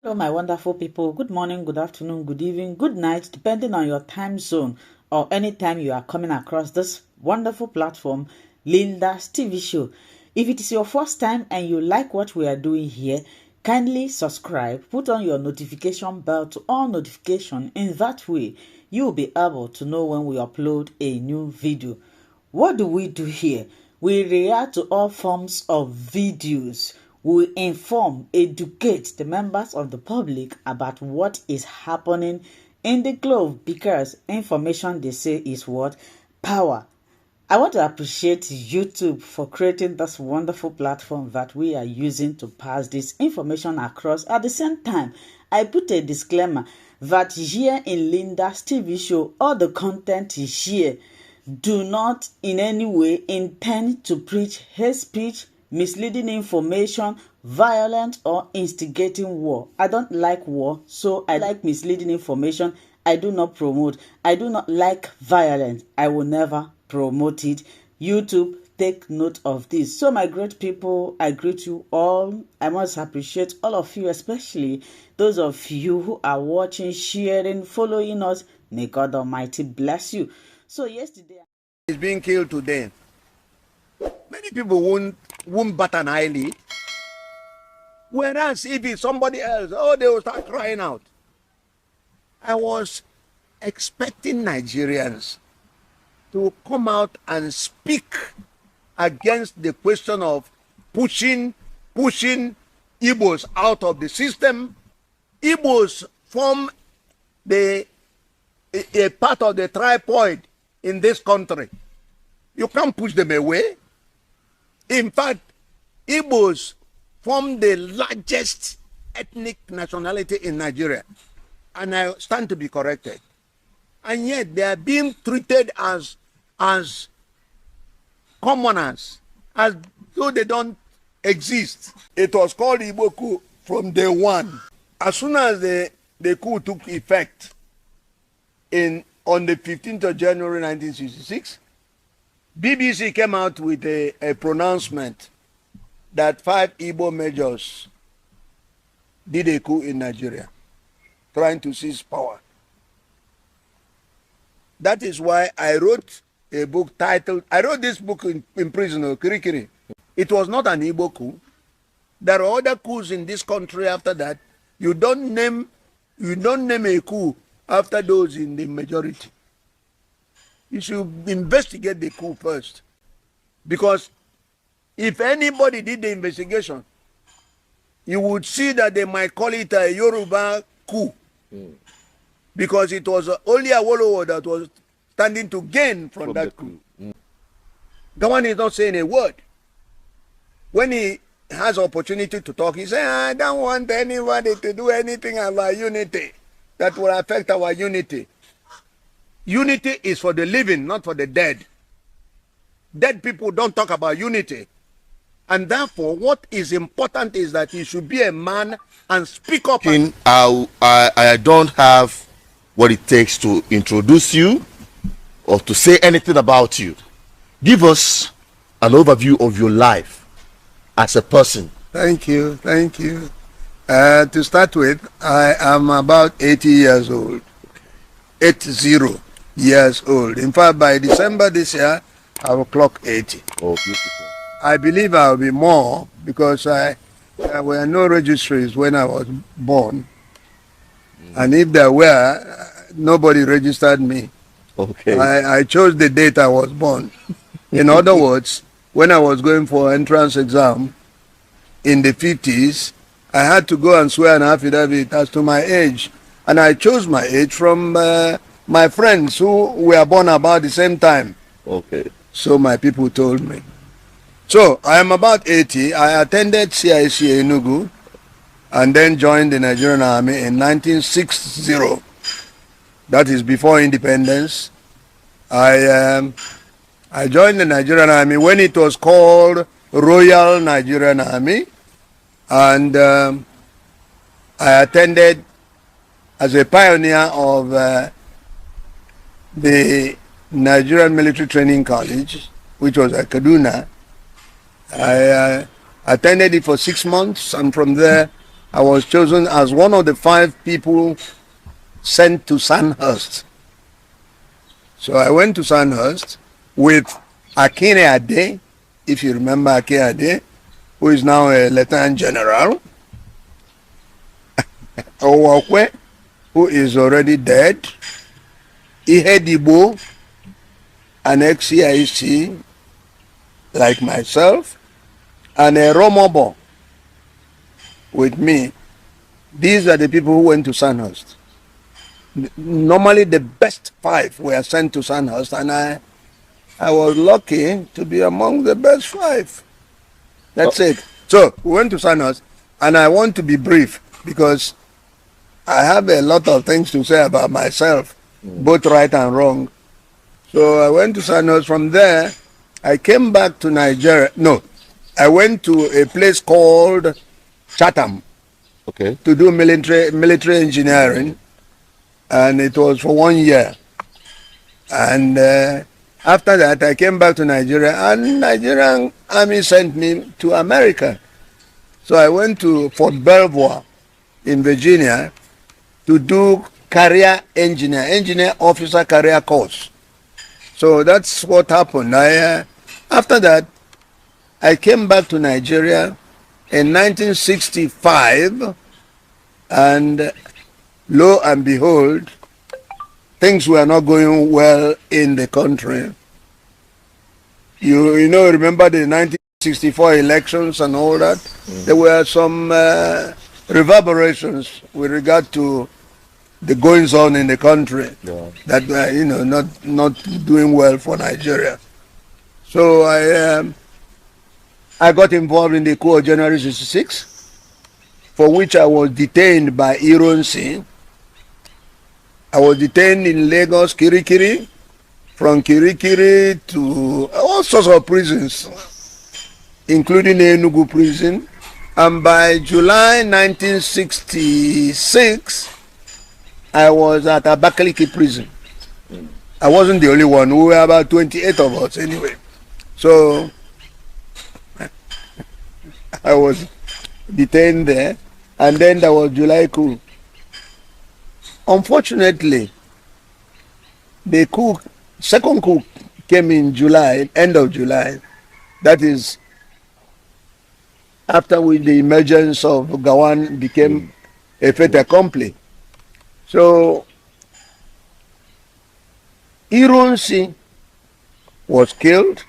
Hello, my wonderful people. Good morning, good afternoon, good evening, good night, depending on your time zone or any time you are coming across this wonderful platform, Linda's TV show. If it is your first time and you like what we are doing here, kindly subscribe, put on your notification bell to all notification. In that way, you will be able to know when we upload a new video. What do we do here? We react to all forms of videos. We inform, educate the members of the public about what is happening in the globe, because information, they say, is what? Power. I want to appreciate YouTube for creating this wonderful platform that we are using to pass this information across. At the same time, I put a disclaimer that here in Linda's TV show, all the content is here do not in any way intend to preach hate speech, misleading information, violent or instigating war. I don't like war, so I like misleading information. I do not promote. I do not like violence. I will never promote it. YouTube, take note of this. So my great people, I greet you all. I must appreciate all of you, especially those of you who are watching, sharing, following us. May God Almighty bless you. So yesterday is being killed today. Many people won't bat an eyelid. Whereas if it's somebody else, oh, they will start crying out. I was expecting Nigerians to come out and speak against the question of pushing Igbos out of the system. Igbos form a part of the tripod in this country. You can't push them away. In fact, Igbos form the largest ethnic nationality in Nigeria. And I stand to be corrected. And yet they are being treated as commoners, as though they don't exist. It was called Igbo coup from day one. As soon as the coup took effect on the 15th of January 1966, BBC came out with a pronouncement that 5 Igbo majors did a coup in Nigeria, trying to seize power. That is why I wrote a book titled, I wrote this book in prison, Kirikiri. It was not an Igbo coup. There are other coups in this country after that. You don't name a coup after those in the majority. You should investigate the coup first. Because if anybody did the investigation, you would see that they might call it a Yoruba coup. Because it was only Awolowo that was standing to gain from that coup. Gowon is not saying a word. When he has opportunity to talk, he says, I don't want anybody to do anything about unity that will affect our unity. Unity is for the living, not for the dead. Dead people don't talk about unity. And therefore, what is important is that he should be a man and speak up. I don't have what it takes to introduce you or to say anything about you. Give us an overview of your life as a person. Thank you. Thank you. To start with, I am about 80 years old. 80 years old. In fact, by December this year, I will clock 80. Oh, beautiful. I believe I will be more because there were no registries when I was born. And if there were, nobody registered me. Okay. I chose the date I was born. In other words, when I was going for entrance exam in the 50s, I had to go and swear an affidavit as to my age. And I chose my age from my friends who were born about the same time. Okay. So my people told me. So I am about 80. I attended CIC Enugu and then joined the Nigerian Army in 1960. That is before independence. I joined the Nigerian Army when it was called Royal Nigerian Army, and I attended as a pioneer of the Nigerian Military Training College, which was at Kaduna. I attended it for 6 months, and from there I was chosen as one of the 5 people sent to Sandhurst. So I went to Sandhurst with Akine Ade, if you remember Akine Ade, who is now a Lieutenant General, Owokwe, who is already dead, Igbo, an ex-CIC, like myself, and a Romobo with me. These are the people who went to Sandhurst. Normally the best 5 were sent to Sandhurst, and I was lucky to be among the best 5. That's it. So we went to Sandhurst, and I want to be brief because I have a lot of things to say about myself, both right and wrong. So I went to Sandhurst. From there, I came back to Nigeria. No, I went to a place called Chatham, Okay. to do military engineering, and it was for 1 year. And after that, I came back to Nigeria, and Nigerian Army sent me to America. So I went to Fort Belvoir in Virginia to do engineer officer career course. So that's what happened. After that, I came back to Nigeria in 1965, and lo and behold, things were not going well in the country. You know, remember the 1964 elections and all that? There were some reverberations with regard to the goings on in the country that were, you know, not doing well for Nigeria. So I got involved in the coup of January 66, for which I was detained by Ironsi. I was detained in Lagos, Kirikiri, from Kirikiri to all sorts of prisons, including Enugu prison. And by July 1966, I was at Abakaliki prison. I wasn't the only one. We were about 28 of us anyway. So I was detained there, and then there was July coup. Unfortunately, the coup, second coup, came in July, end of July. That is after the emergence of Gowon became a fait accompli. So Ironsi was killed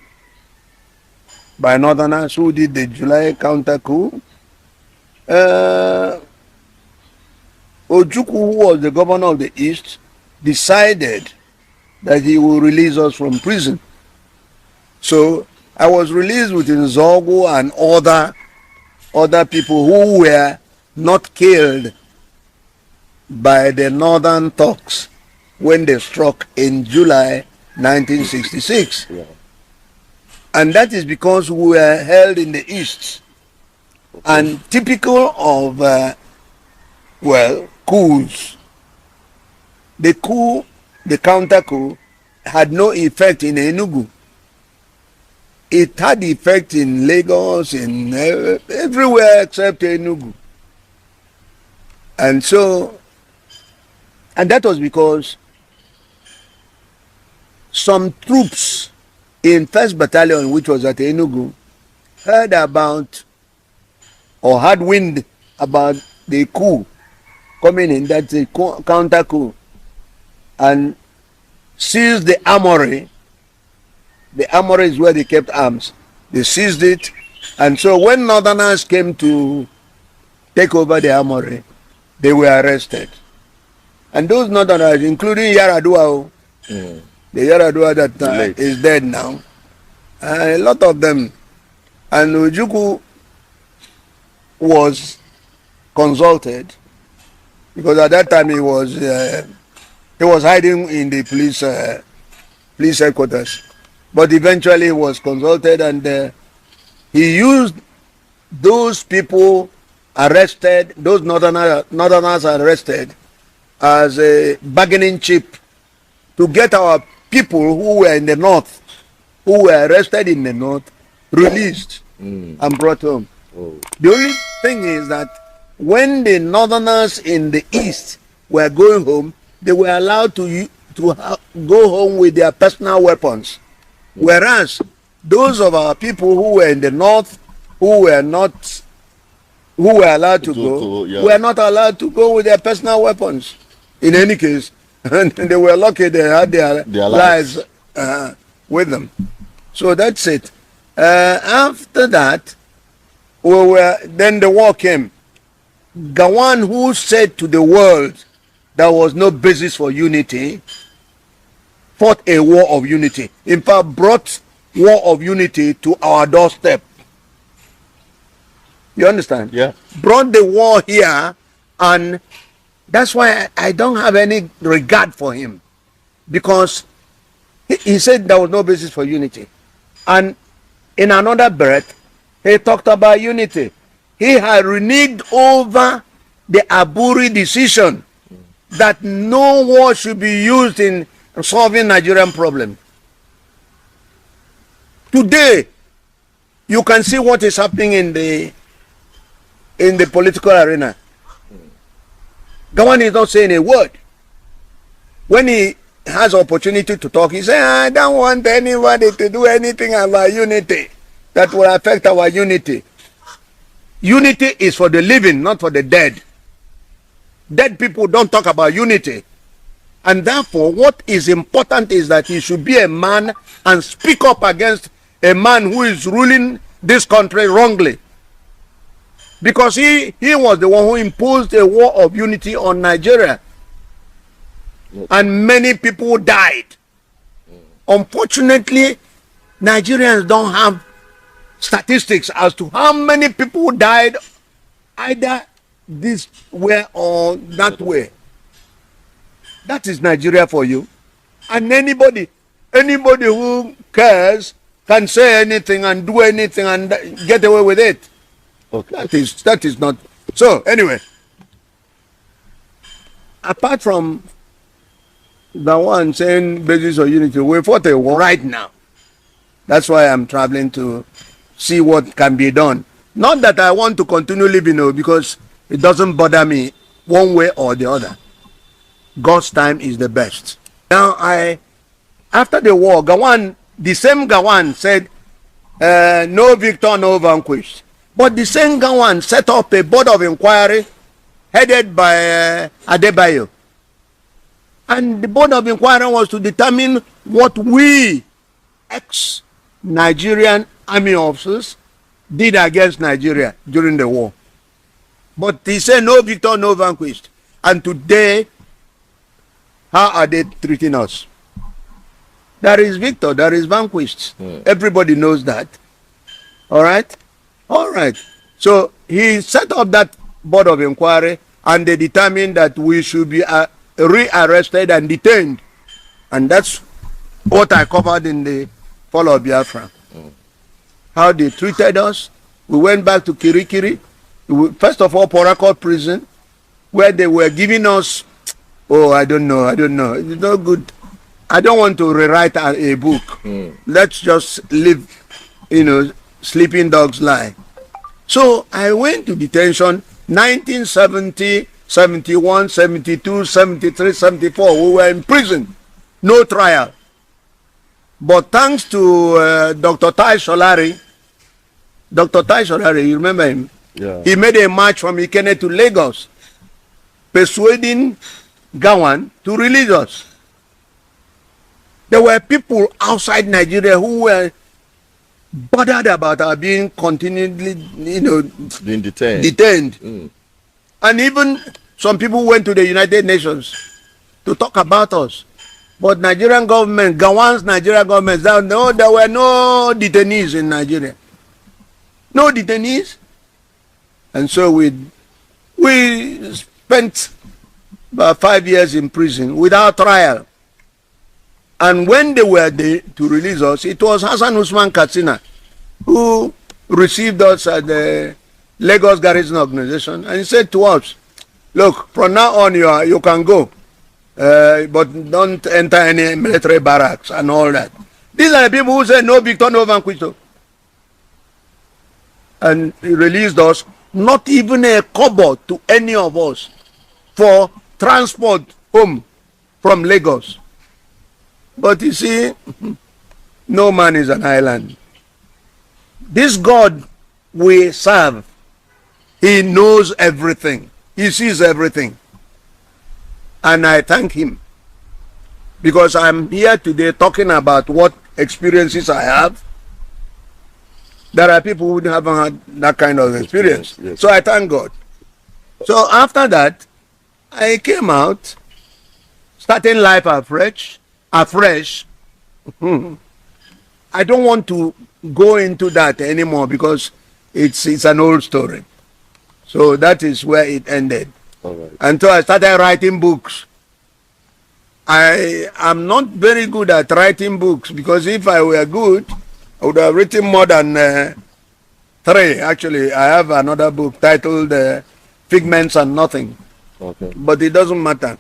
by Northerners who did the July counter coup. Ojukwu, who was the governor of the East, decided that he will release us from prison. So I was released with Nzogu and other people who were not killed by the Northern Thugs when they struck in July 1966. Yeah. And that is because we were held in the East. Okay. And typical of, coups, the counter coup, had no effect in Enugu. It had effect in Lagos, in everywhere except Enugu. And so, and that was because some troops in 1st Battalion, which was at Enugu, heard about or had wind about the coup coming in, that's a counter coup, and seized the armory. The armory is where they kept arms. They seized it, and so when Northerners came to take over the armory, they were arrested. And those Northerners, including Yaradua, the Yaradua that is dead now, a lot of them. And Ojukwu was consulted, because at that time he was hiding in the police headquarters. But eventually he was consulted, and he used those people arrested, those Northerners arrested, as a bargaining chip to get our people who were in the north, who were arrested in the north, released and brought home. Oh. The only thing is that when the northerners in the east were going home, they were allowed to go home with their personal weapons. Whereas those of our people who were in the north, who were allowed to go, were not allowed to go with their personal weapons. In any case, and they were lucky they had their lives with them. So that's it. After that, then the war came. Gowon, who said to the world there was no basis for unity, fought a war of unity. In fact, brought war of unity to our doorstep. You understand? Yeah. Brought the war here, and that's why I don't have any regard for him, because he said there was no basis for unity. And in another breath, he talked about unity. He had reneged over the Aburi decision that no war should be used in solving Nigerian problem. Today, you can see what is happening in the political arena. Gowon is not saying a word. When he has opportunity to talk, he says, I don't want anybody to do anything about unity that will affect our unity. Unity is for the living, not for the dead. Dead people don't talk about unity. And therefore, what is important is that he should be a man and speak up against a man who is ruling this country wrongly. Because he was the one who imposed a war of unity on Nigeria. And many people died. Unfortunately, Nigerians don't have statistics as to how many people died either this way or that way. That is Nigeria for you. And anybody who cares can say anything and do anything and get away with it. Okay. That is not. So anyway, apart from the one saying basis of unity, we fought a war right now. That's why I'm traveling to see what can be done. Not that I want to continue living, because it doesn't bother me one way or the other. God's time is the best. Now, after the war, Gowon, the same Gowon said, no victor, no vanquished. But the same Gowon set up a board of inquiry headed by Adebayo. And the board of inquiry was to determine what we, ex-Nigerian army officers, did against Nigeria during the war. But he said no victor, no vanquished. And today, how are they treating us? There is victor, there is vanquished. Everybody knows that. All right? All right. So he set up that board of inquiry, and they determined that we should be re-arrested and detained. And that's what I covered in the fall of Biafra. How they treated us. We went back to Kirikiri. First of all, Porakot prison, where they were giving us, I don't know. It's not good. I don't want to rewrite a book. Let's just live, sleeping dogs lie. So I went to detention 1970, 71, 72, 73, 74. We were in prison. No trial. But thanks to Dr. Tai Solari, you remember him? Yeah. He made a march from Ikene to Lagos, persuading Gowon to release us. There were people outside Nigeria who were bothered about our being continually, being detained. And even some people went to the United Nations to talk about us. But Nigerian government, Gowon's Nigerian government, there were no detainees in Nigeria. No detainees. And so we spent about 5 years in prison without trial. And when they were there to release us, it was Hassan Usman Katsina who received us at the Lagos Garrison Organization, and he said to us, look, from now on you can go, but don't enter any military barracks and all that. These are the people who said no victor, no vanquished. And he released us not even a kobo to any of us for transport home from Lagos. But you see, no man is an island. This God we serve, he knows everything. He sees everything. And I thank him, because I'm here today talking about what experiences I have. There are people who haven't had that kind of experience. Yes. So I thank God. So after that, I came out, starting life afresh. I don't want to go into that anymore because it's an old story. So that is where it ended. All right. Until I started writing books. I am not very good at writing books, because if I were good, I would have written more than 3. Actually, I have another book titled Figments and Nothing. Okay. But it doesn't matter.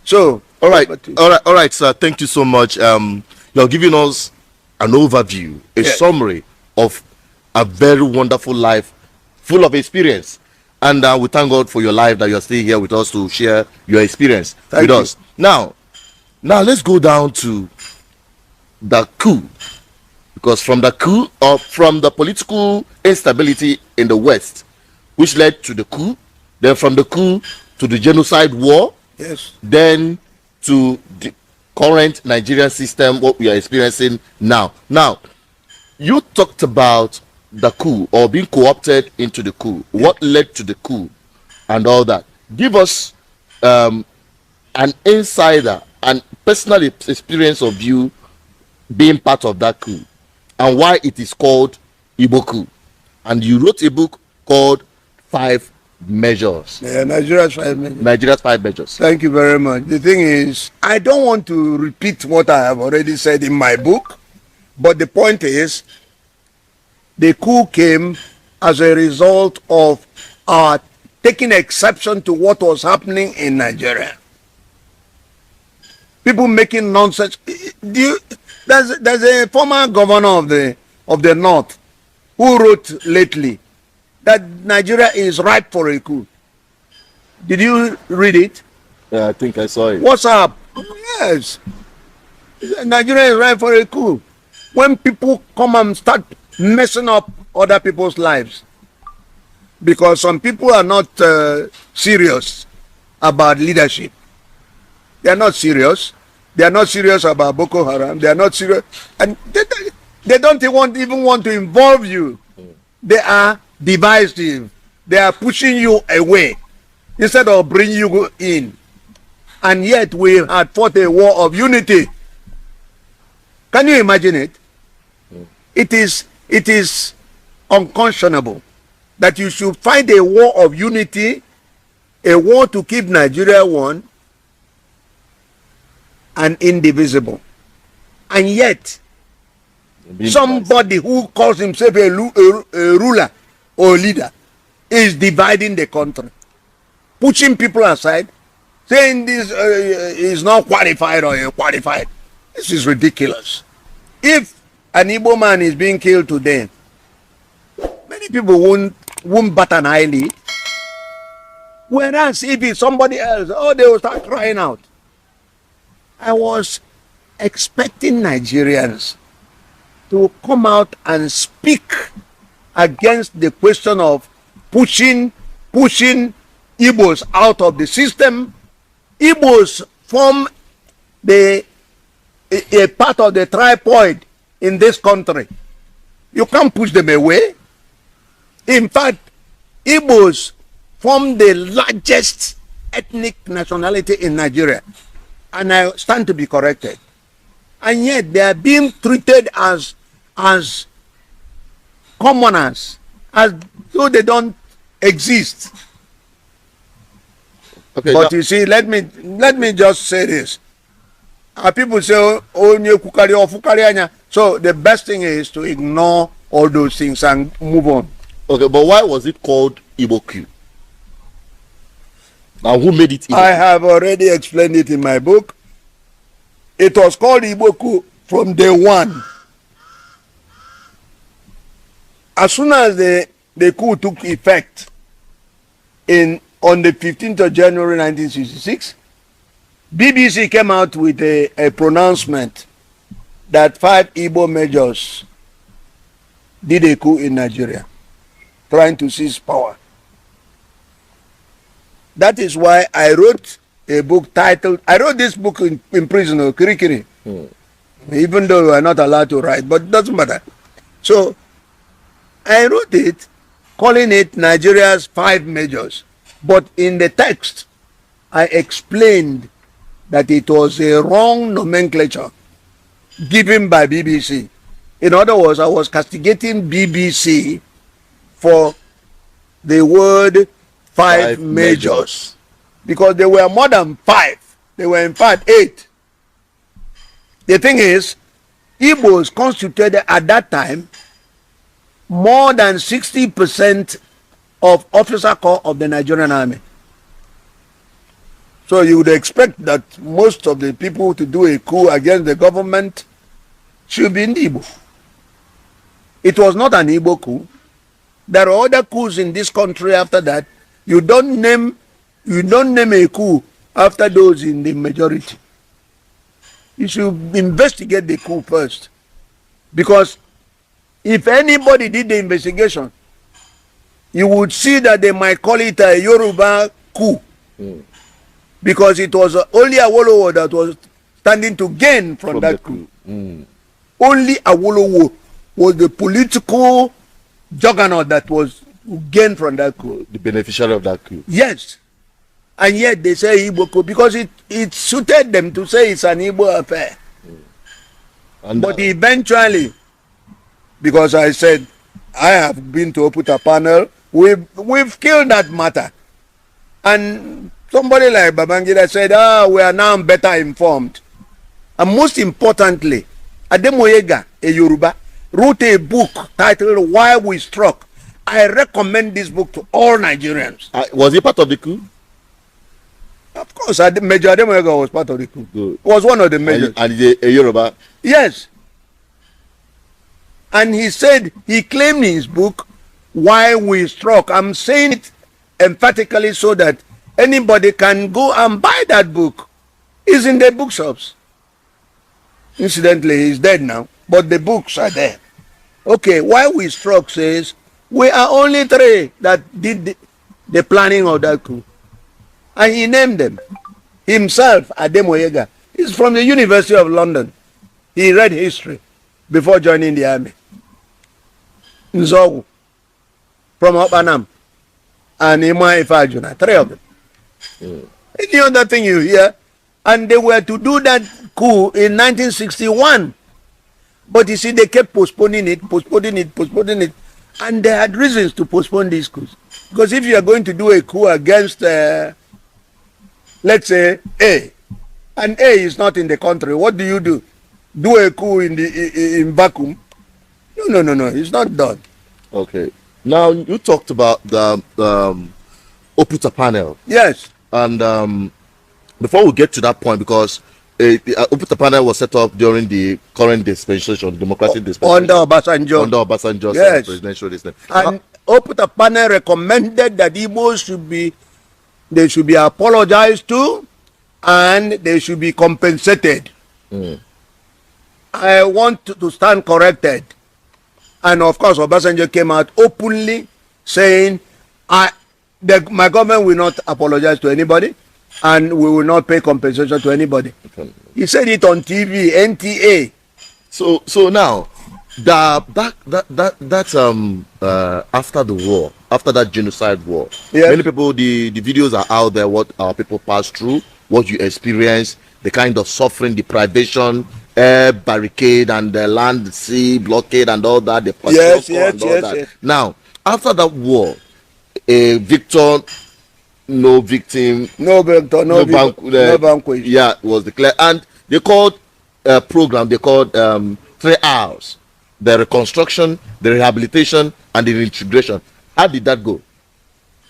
So, All right, sir. Thank you so much. You're giving us an overview, a Yes. summary of a very wonderful life, full of experience. And we thank God for your life, that you're still here with us to share your experience Thank with you. us. Now let's go down to the coup, because from the coup, or from the political instability in the West, which led to the coup, then from the coup to the genocide war, yes, then to the current Nigerian system, what we are experiencing now. Now, you talked about the coup, or being co-opted into the coup. What led to the coup and all that? Give us an insider and personal experience of you being part of that coup, and why it is called Igbo coup. And you wrote a book called 5 Measures. Nigeria's 5 minutes. Nigeria's 5 Measures. Thank you very much. The thing is, I don't want to repeat what I have already said in my book, but the point is, the coup came as a result of our taking exception to what was happening in Nigeria. People making nonsense. There's a former governor of the North who wrote lately that Nigeria is ripe for a coup. Did you read it? Yeah, I think I saw it. What's up? Yes. Nigeria is ripe for a coup. When people come and start messing up other people's lives, because some people are not serious about leadership. They are not serious. They are not serious about Boko Haram. They are not serious, and they don't even want to involve you. They are divisive. They are pushing you away instead of bringing you in. And yet we had fought a war of unity. Can you imagine it? It is unconscionable that you should fight a war of unity, a war to keep Nigeria one and indivisible. And yet, somebody who calls himself a ruler or leader is dividing the country, pushing people aside, saying this is not qualified or qualified. This is ridiculous. If an Igbo man is being killed today, many people won't bat an eyelid. Whereas if it's somebody else, they will start crying out. I was expecting Nigerians to come out and speak against the question of pushing Igbos out of the system. Igbos form a part of the tripoid in this country. You can't push them away. In fact, Igbos form the largest ethnic nationality in Nigeria. And I stand to be corrected. And yet they are being treated as commoners, as though they don't exist. Okay, but you see, let me just say this. People say, so the best thing is to ignore all those things and move on. Okay, but why was it called Igbo coup? Now, who made it Igbo? I have already explained it in my book. It was called Igbo coup from day one. As soon as the coup took effect, on the 15th of January 1966, BBC came out with a pronouncement that 5 Igbo majors did a coup in Nigeria, trying to seize power. That is why I wrote a book titled, I wrote this book in prison, Kirikiri, even though we are not allowed to write, but it doesn't matter. So I wrote it, calling it Nigeria's 5 majors. But in the text, I explained that it was a wrong nomenclature given by BBC. In other words, I was castigating BBC for the word 5 majors. Because there were more than 5. There were in fact 8. The thing is, Igbos constituted at that time more than 60% of officer corps of the Nigerian army. So you would expect that most of the people to do a coup against the government should be in Igbo. It was not an Igbo coup. There are other coups in this country after that. You don't name a coup after those in the majority. You should investigate the coup first. Because if anybody did the investigation, you would see that they might call it a Yoruba coup. Because it was only Awolowo that was standing to gain from that coup. Only Awolowo was the political juggernaut that was gained from that coup. The beneficiary of that coup. Yes. And yet they say Igbo coup because it suited them to say it's an Igbo affair. But eventually, because I said I have been to Oputa panel, we've killed that matter. And somebody like Babangida said, we are now better informed. And most importantly, Ademoyega, a Yoruba, wrote a book titled Why We Struck. I recommend this book to all Nigerians. Was he part of the coup? Of course, Major Ademoyega was part of the coup. Good. Was one of the majors. And a Yoruba? Yes. And he said, he claimed in his book, Why We Struck. I'm saying it emphatically so that anybody can go and buy that book. It's in the bookshops. Incidentally, he's dead now, but the books are there. Okay, Why We Struck says, we are only 3 that did the planning of that coup. And he named them. Himself, Ademoyega, is from the University of London. He read history before joining the army. Nzogu, from Opanam, and Ima Ifajuna, 3 of them. Any other thing you hear? And they were to do that coup in 1961. But you see, they kept postponing it. And they had reasons to postpone these coups. Because if you are going to do a coup against, let's say, A, and A is not in the country, what do? Do a coup in vacuum? No, it's not done. Okay. Now, you talked about the Oputa panel. Yes. And before we get to that point, because the Oputa panel was set up during the current dispensation, democratic dispensation. Under Obasanjo's yes. Presidential dispensation. And Oputa panel recommended that Igbos should be apologized to and they should be compensated. I want to stand corrected. And of course, Obasanjo came out openly saying, my government will not apologize to anybody and we will not pay compensation to anybody. He said it on TV, NTA. So now, after the war, after that genocide war, yes. Many people, the videos are out there, what our people passed through, what you experienced, the kind of suffering, deprivation, air barricade and the land, sea blockade and all that, the yes. Now, after that war, a victor, no victim, no vanquish. Yeah, was declared, and they called a program. They called 3 hours: the reconstruction, the rehabilitation, and the reintegration. How did that go?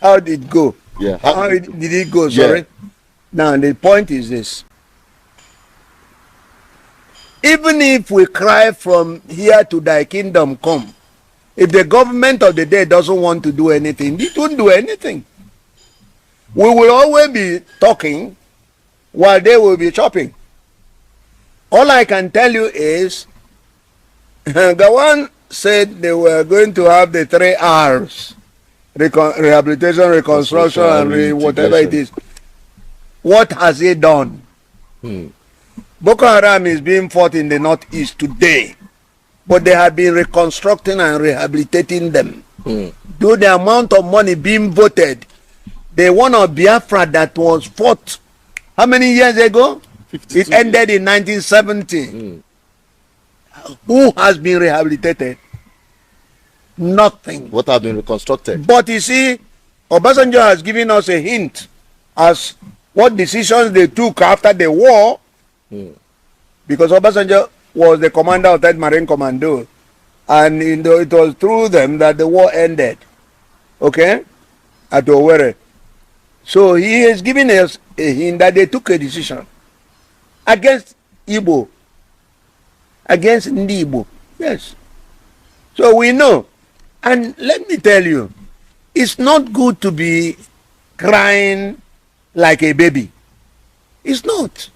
How did it go? Yeah. How did it go? Sorry. Yeah. Now the point is this: even if we cry from here to thy kingdom come, if the government of the day doesn't want to do anything, it won't do anything. We will always be talking while they will be chopping. All I can tell you is, Gowon said they were going to have the 3 R's: rehabilitation, reconstruction, and whatever it is. What has he done? Boko Haram is being fought in the northeast today, but they have been reconstructing and rehabilitating them. Do the amount of money being voted, the one of Biafra that was fought how many years ago? It ended in 1970. Who has been rehabilitated? Nothing. What have been reconstructed? But you see, Obasanjo has given us a hint as what decisions they took after the war, because Obasanjo was the commander of that Marine Commando, and it was through them that the war ended. Okay? At Owerri. So he has given us a hint that they took a decision against Igbo, against Igbo. Yes. So we know. And let me tell you, it's not good to be crying like a baby. It's not.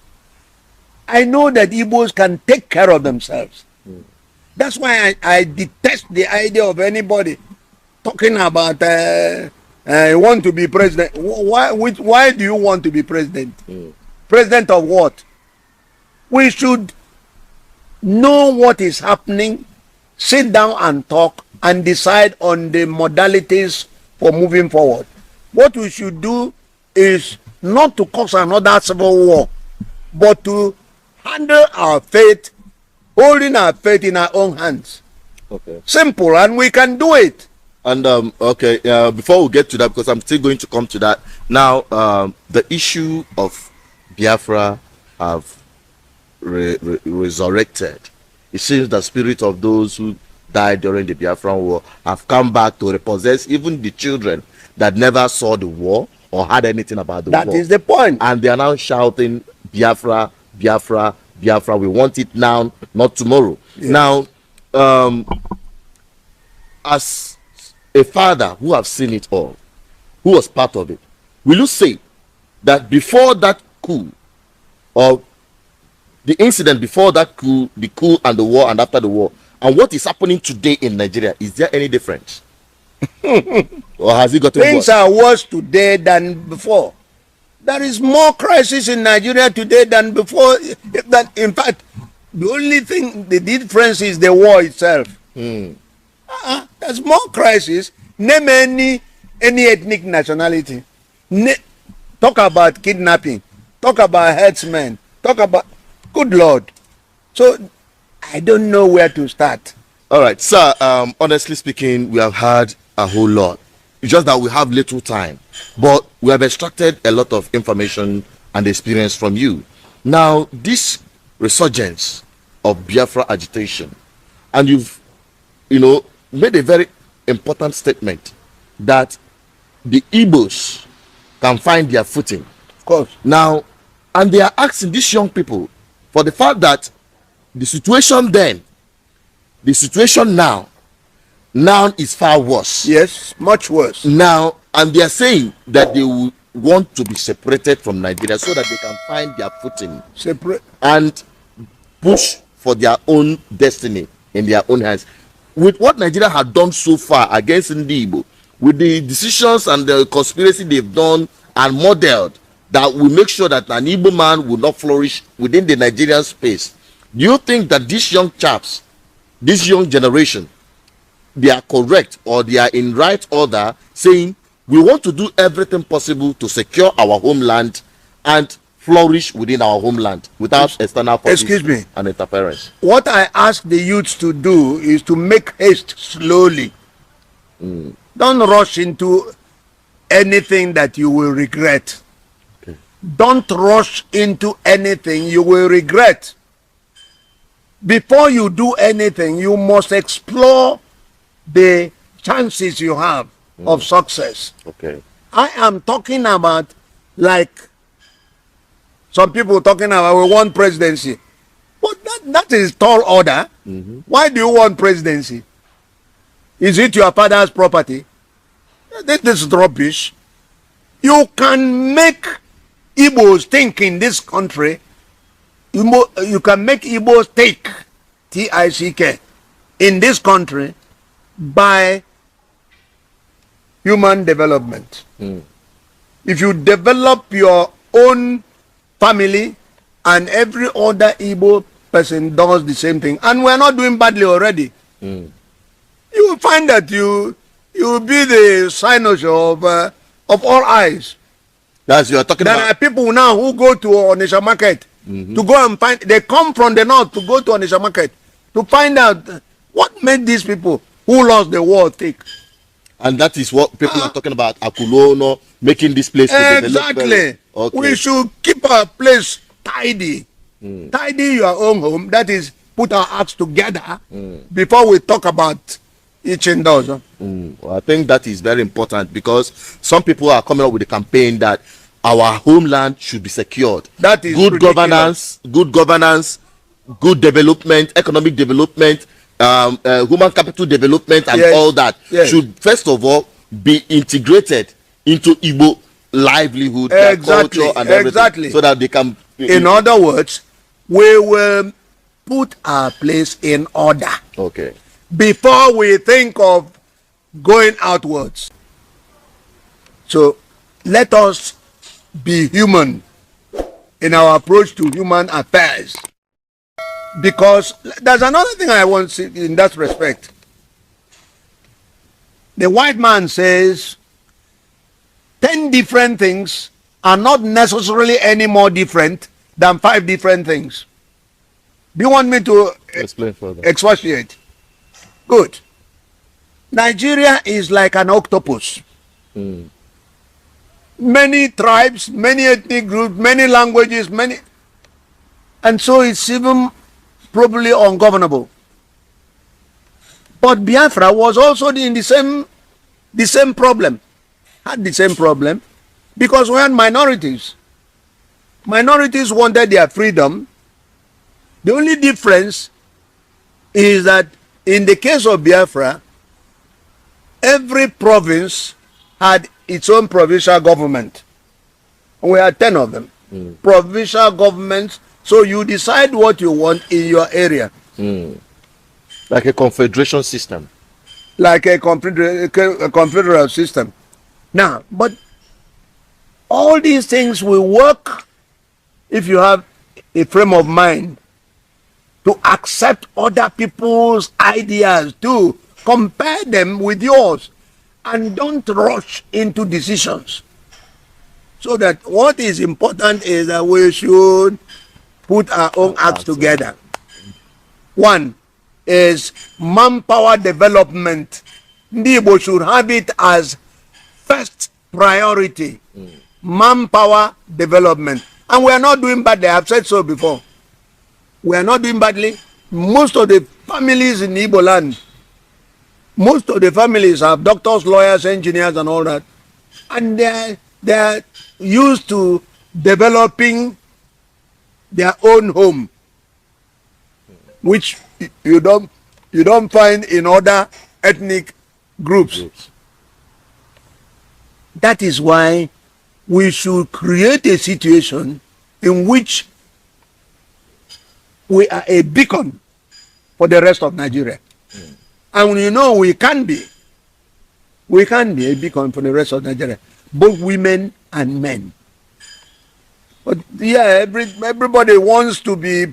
I know that Igbos can take care of themselves. That's why I detest the idea of anybody talking about want to be president. Why do you want to be president? President of what? We should know what is happening, sit down and talk, and decide on the modalities for moving forward. What we should do is not to cause another civil war, but to handle our fate, holding our fate in our own hands. Okay. Simple, and we can do it. And okay, before we get to that, because I'm still going to come to that now, the issue of Biafra have resurrected. It seems the spirit of those who died during the Biafran War have come back to repossess even the children that never saw the war or had anything about the war. That is the point. And they are now shouting, Biafra, Biafra, Biafra. We want it now, not tomorrow. Yes. Now, as a father who have seen it all, who was part of it, will you say that before that coup, or the incident before that coup, the coup and the war and after the war, and what is happening today in Nigeria, is there any difference? Or has it gotten worse? Things are worse today than before. There is more crisis in Nigeria today than before. In fact, the only thing, the difference is the war itself. There's more crisis. Name any ethnic nationality. Talk about kidnapping. Talk about herdsmen. Talk about, good Lord. So I don't know where to start. All right, sir. Honestly speaking, we have had a whole lot. It's just that we have little time, but we have extracted a lot of information and experience from you. Now, this resurgence of Biafra agitation, and you've, made a very important statement that the Igbos can find their footing. Of course. Now, and they are asking these young people for the fact that the situation then, the situation now is far worse. Yes, much worse. Now, and they are saying that they will want to be separated from Nigeria so that they can find their footing. Separate. And push for their own destiny in their own hands. With what Nigeria had done so far against Igbo, with the decisions and the conspiracy they've done and modeled that will make sure that an Igbo man will not flourish within the Nigerian space, do you think that these young chaps, this young generation, they are correct or they are in right order saying we want to do everything possible to secure our homeland and flourish within our homeland without external forces and interference? What I ask the youths to do is to make haste slowly. Don't rush into anything that you will regret. Okay. Don't rush into anything you will regret. Before you do anything, you must explore the chances you have of success. Okay. I am talking about, like some people talking about, we want presidency. But that is tall order. Why do you want presidency? Is it your father's property? This is rubbish. You can make Igbos think in this country. You can make Igbos take, T-I-C-K, in this country by human development. If you develop your own family and every other Igbo person does the same thing, and we're not doing badly already, you will find that you will be the cynosure of all eyes. That's you're talking There about. are people now who go to Onitsha market to go and find. They come from the north to go to Onitsha market to find out what made these people who lost the war think. And that is what people are talking about. Akulono making this place to develop. Exactly. Okay. We should keep our place tidy. Tidy your own home. That is, put our acts together before we talk about each and those. Well, I think that is very important because some people are coming up with a campaign that our homeland should be secured. That is good ridiculous. governance, good development, economic development, human capital development, and Yes. all that should first of all be integrated into Igbo livelihood, their Exactly, culture, and everything, exactly. so that they can. In other words, we will put our place in order Okay. before we think of going outwards. So let us be human in our approach to human affairs. Because there's another thing I want to say in that respect. The white man says 10 different things are not necessarily any more different than 5 different things. Do you want me to Explain further. expatiate? Good. Nigeria is like an octopus. Many tribes, many ethnic groups, many languages, and so it's even probably ungovernable. But Biafra was also in the same problem. Had the same problem because we had minorities. Minorities wanted their freedom. The only difference is that in the case of Biafra, every province had its own provincial government. We had 10 of them. Provincial governments. So you decide what you want in your area. Like a confederation system. Like a confederal system. Now, but all these things will work if you have a frame of mind to accept other people's ideas too. Compare them with yours and don't rush into decisions. So that what is important is that we should put our own acts together. One is manpower development. Ndị Igbo should have it as first priority. Manpower development. And we are not doing badly. I have said so before. We are not doing badly. Most of the families in Igbo land, most of the families have doctors, lawyers, engineers, and all that. And they are used to developing their own home, which you don't find in other ethnic groups. That is why we should create a situation in which we are a beacon for the rest of Nigeria. And you know we can be a beacon for the rest of Nigeria, both women and men. But yeah, everybody wants to be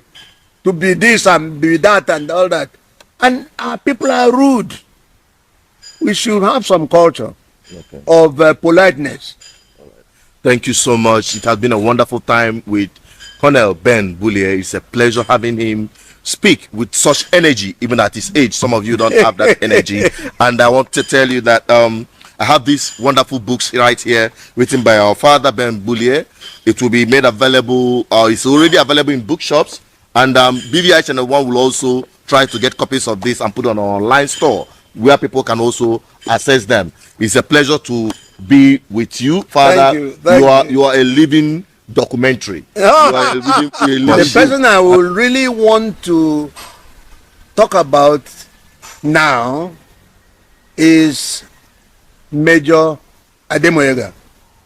this and be that and all that. And our people are rude. We should have some culture of politeness. Thank you so much. It has been a wonderful time with Colonel Ben Gbulie. It's a pleasure having him speak with such energy, even at his age. Some of you don't have that energy. And I want to tell you that I have these wonderful books right here written by our father, Ben Gbulie. It will be made available, it's already available in bookshops. And BVI Channel 1 will also try to get copies of this and put on our online store where people can also access them. It's a pleasure to be with you, Father. Thank You are a living documentary. The person I will really want to talk about now is Major Ademoyega.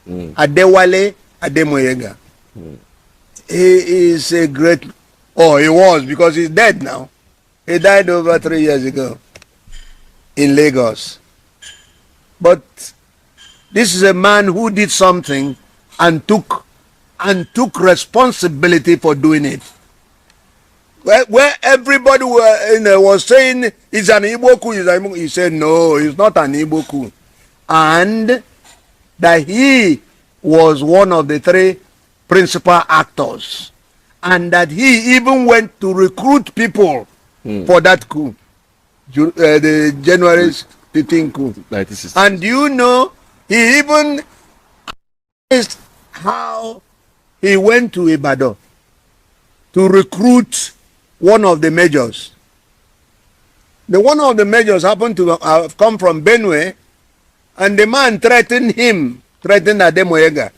Adewale Ademoyega. He is a great, oh, he was, because he's dead now. He died over 3 years ago in Lagos. But this is a man who did something and took responsibility for doing it. Where everybody was saying it's an Igbo coup, he said no, it's not an Igbo coup. And that he was one of the 3 principal actors. And that he even went to recruit people for that coup. The January 15 coup. And you know, he even asked how he went to Ibadan to recruit one of the majors. One of the majors happened to have come from Benue, and the man threatened Ademoyega.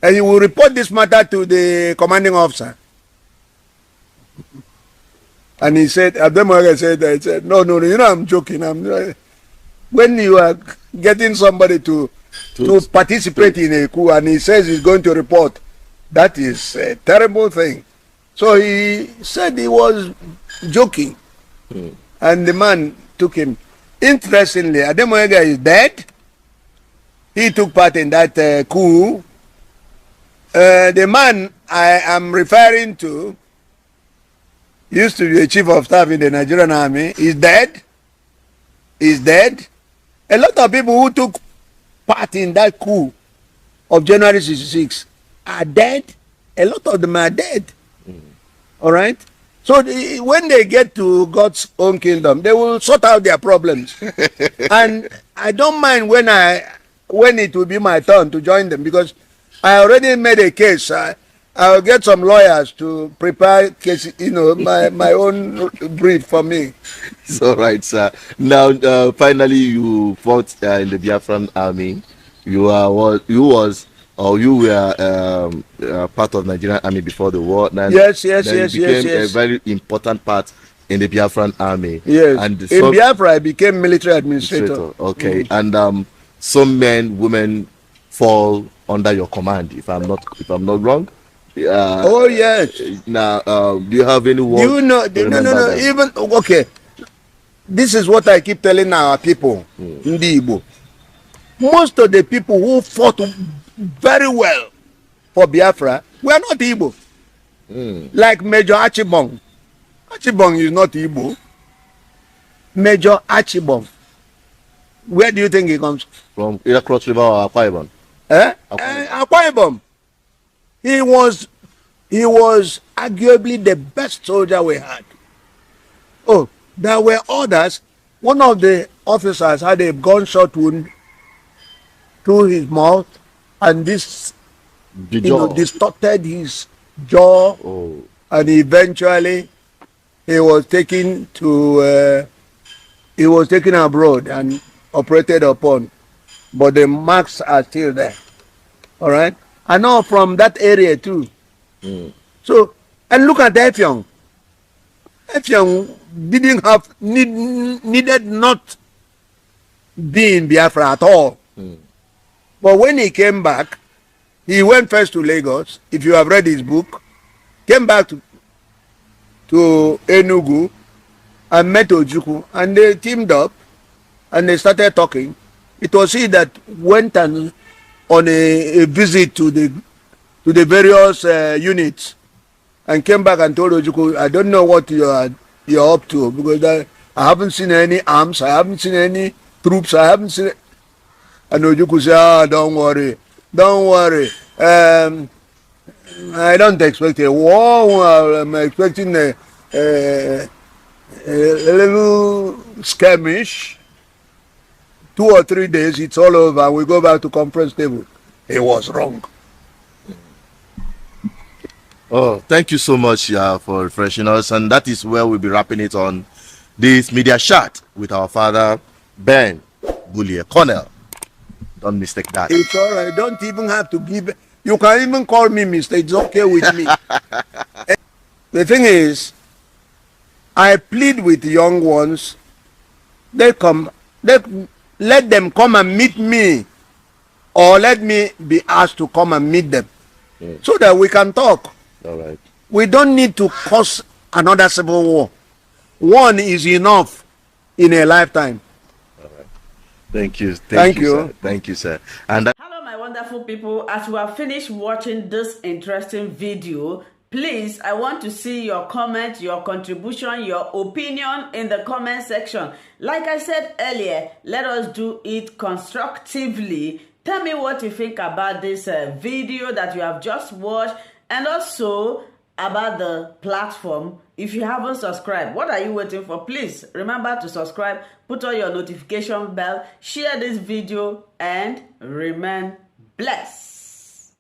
And he will report this matter to the commanding officer. And he said, Ademoyega said, no, you know, I'm joking. When you are getting somebody to participate in a coup and he says he's going to report, that is a terrible thing. So he said he was joking. And the man took him. Interestingly, Ademoyega is dead. He took part in that coup. The man I am referring to used to be a chief of staff in the Nigerian army. He's dead. He's dead. A lot of people who took part in that coup of January 66 are dead. A lot of them are dead. All right? So when they get to God's own kingdom, they will sort out their problems. And I don't mind when it will be my turn to join them, because I already made a case. I'll get some lawyers to prepare case, my own brief for me. It's all right, sir. Now, finally, you fought in the Biafran army. You were part of Nigerian army before the war. Yes. You became a very important part in the Biafran army. Yes. And in Biafra, I became military administrator. Okay. And some men, women fall under your command. If I'm not wrong. Oh yes. Now, do you have any word? No. Even okay. This is what I keep telling our people in the Igbo. Most of the people who fought very well for Biafra were not Igbo. Like Major Achibong. Achibong is not Igbo. Major Achibong. Where do you think he comes from? Either Cross River or Akwa Ibom? Akwa Ibom. He was arguably the best soldier we had. Oh, there were others. One of the officers had a gunshot wound through his mouth, and this distorted his jaw. Oh. And eventually he was taken abroad and operated upon, but the marks are still there. All right. I know from that area too. So, and look at Effiong. Effiong needed not be in Biafra at all. But when he came back, he went first to Lagos. If you have read his book, came back to Enugu and met Ojukwu, and they teamed up and they started talking. It was he that went on a visit to the various units and came back and told Ojukwu, I don't know what you're up to, because I haven't seen any arms, I haven't seen any troops, I haven't seen. And Ojukwu said, don't worry. I don't expect a war. I'm expecting a little skirmish. 2 or 3 days, it's all over, and we go back to conference table. He was wrong. Oh, thank you so much for refreshing us, and that is where we'll be wrapping it on this media chat with our father, Ben Gbulie. Colonel, don't mistake that. It's all right. Don't even have to give. You can even call me Mister. It's okay with me. The thing is, I plead with the young ones. Let them come and meet me or let me be asked to come and meet them so that we can talk. All right. We don't need to cause another civil war. One is enough in a lifetime. All right. Thank you. Thank you. Sir. Thank you, sir. And hello, my wonderful people. As we have finished watching this interesting video, please, I want to see your comment, your contribution, your opinion in the comment section. Like I said earlier, let us do it constructively. Tell me what you think about this video that you have just watched, and also about the platform. If you haven't subscribed, what are you waiting for? Please remember to subscribe, put on your notification bell, share this video, and remain blessed.